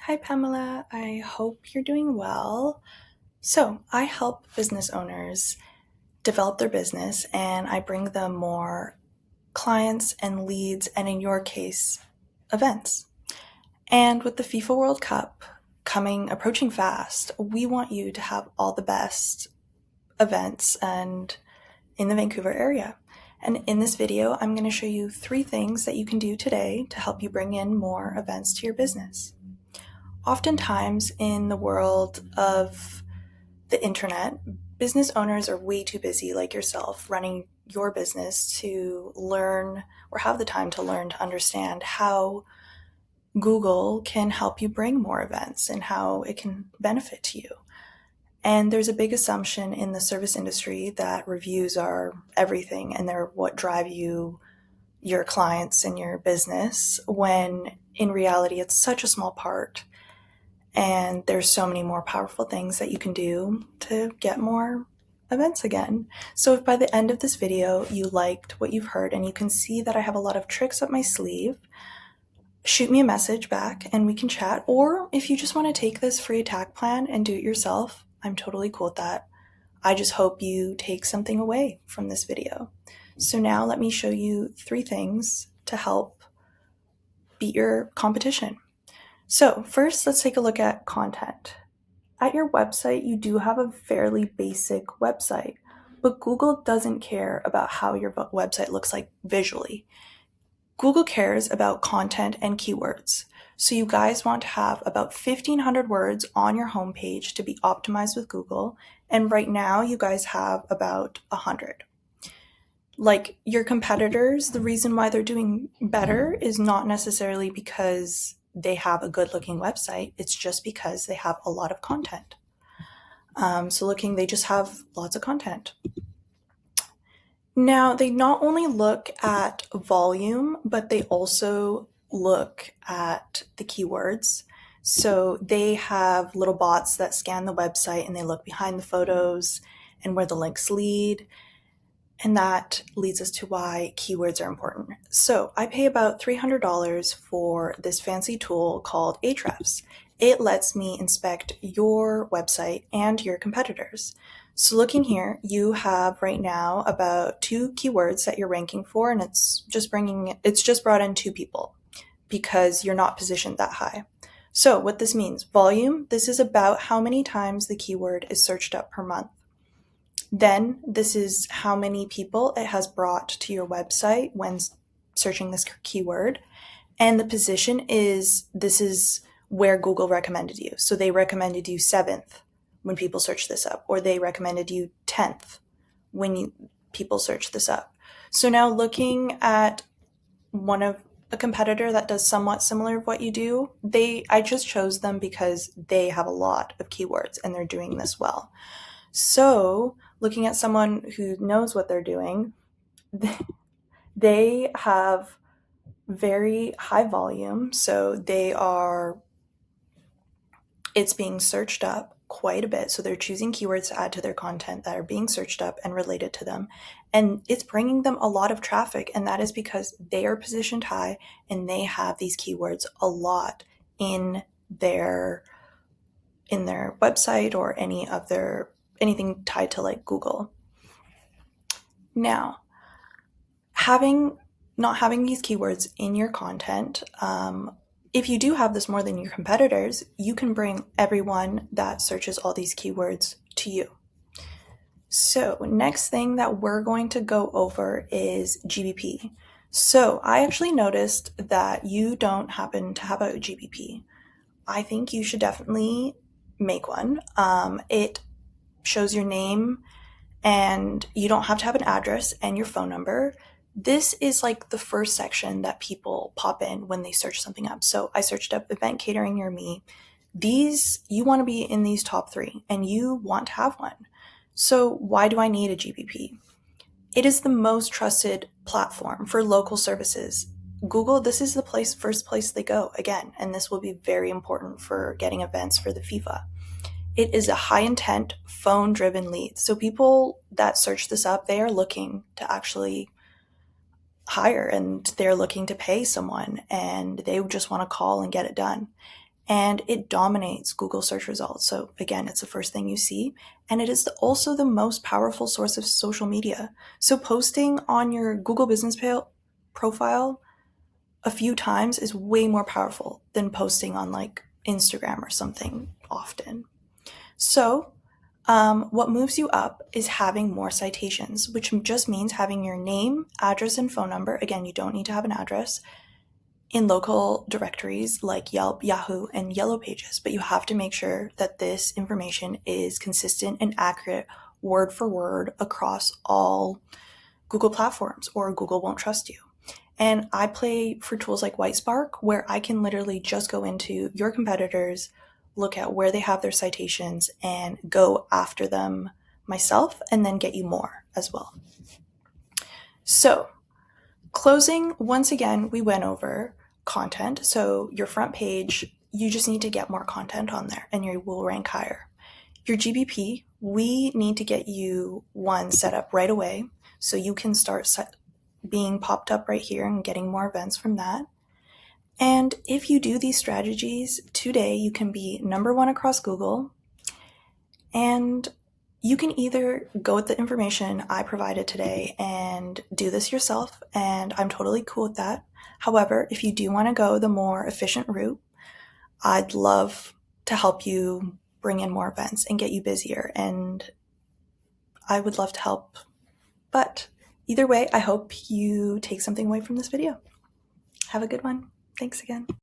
Hi, Pamela. I hope you're doing well. So, I help business owners develop their business and I bring them more clients and leads, and in your case, events. And with the FIFA World Cup approaching fast, we want you to have all the best events and in the Vancouver area. And in this video, I'm going to show you 3 things that you can do today to help you bring in more events to your business. Oftentimes in the world of the internet, business owners are way too busy, like yourself, running your business to learn or have the time to learn to understand how Google can help you bring more events and how it can benefit to you. And there's a big assumption in the service industry that reviews are everything and they're what drive your clients and your business, when in reality it's such a small part. And there's so many more powerful things that you can do to get more events again. So if by the end of this video you liked what you've heard and you can see that I have a lot of tricks up my sleeve, shoot me a message back and we can chat. Or if you just want to take this free attack plan and do it yourself, I'm totally cool with that. I just hope you take something away from this video. So now let me show you 3 things to help beat your competition. So first, let's take a look at content. At your website, you do have a fairly basic website, but Google doesn't care about how your website looks like visually. Google cares about content and keywords. So you guys want to have about 1,500 words on your homepage to be optimized with Google, and right now you guys have about 100. Like your competitors, the reason why they're doing better is not necessarily because they have a good looking website. It's just because they have a lot of content. They just have lots of content. Now, they not only look at volume, but they also look at the keywords. So they have little bots that scan the website and they look behind the photos and where the links lead. And that leads us to why keywords are important. So I pay about $300 for this fancy tool called Ahrefs. It lets me inspect your website and your competitors. So looking here, you have right now about 2 keywords that you're ranking for, and it's just brought in 2 people because you're not positioned that high. So what this means, volume, this is about how many times the keyword is searched up per month. Then this is how many people it has brought to your website when searching this keyword. And the position this is where Google recommended you. So they recommended you 7th when people search this up, or they recommended you 10th when people search this up. So now looking at a competitor that does somewhat similar to what you do, I just chose them because they have a lot of keywords and they're doing this well. So looking at someone who knows what they're doing, they have very high volume. So it's being searched up quite a bit. So they're choosing keywords to add to their content that are being searched up and related to them. And it's bringing them a lot of traffic. And that is because they are positioned high and they have these keywords a lot in their website or anything tied to like Google. Now, not having these keywords in your content, if you do have this more than your competitors, you can bring everyone that searches all these keywords to you. So next thing that we're going to go over is GBP. So I actually noticed that you don't happen to have a GBP. I think you should definitely make one. It shows your name and you don't have to have an address and your phone number. This is like the first section that people pop in when they search something up. So I searched up event catering near me. You want to be in these top 3 and you want to have one. So why do I need a GBP? It is the most trusted platform for local services. Google, this is the first place they go again, and this will be very important for getting events for the FIFA. It is a high intent, phone driven lead. So people that search this up, they are looking to actually hire and they're looking to pay someone and they just want to call and get it done. and it dominates Google search results. So again, it's the first thing you see, and it is also the most powerful source of social media. So posting on your Google business profile a few times is way more powerful than posting on like Instagram or something often. So what moves you up is having more citations, which just means having your name, address, and phone number. Again, you don't need to have an address in local directories like Yelp, Yahoo, and Yellow Pages, but you have to make sure that this information is consistent and accurate word for word across all Google platforms, or Google won't trust you. And I play for tools like Whitespark, where I can literally just go into your competitors, look at where they have their citations, and go after them myself, and then get you more as well. So, closing, once again, we went over content. So your front page, you just need to get more content on there and you will rank higher. Your GBP, we need to get you one set up right away so you can start being popped up right here and getting more events from that. And if you do these strategies today, you can be number one across Google, and you can either go with the information I provided today and do this yourself, and I'm totally cool with that. However, if you do want to go the more efficient route, I'd love to help you bring in more events and get you busier, and I would love to help. But either way, I hope you take something away from this video. Have a good one. Thanks again.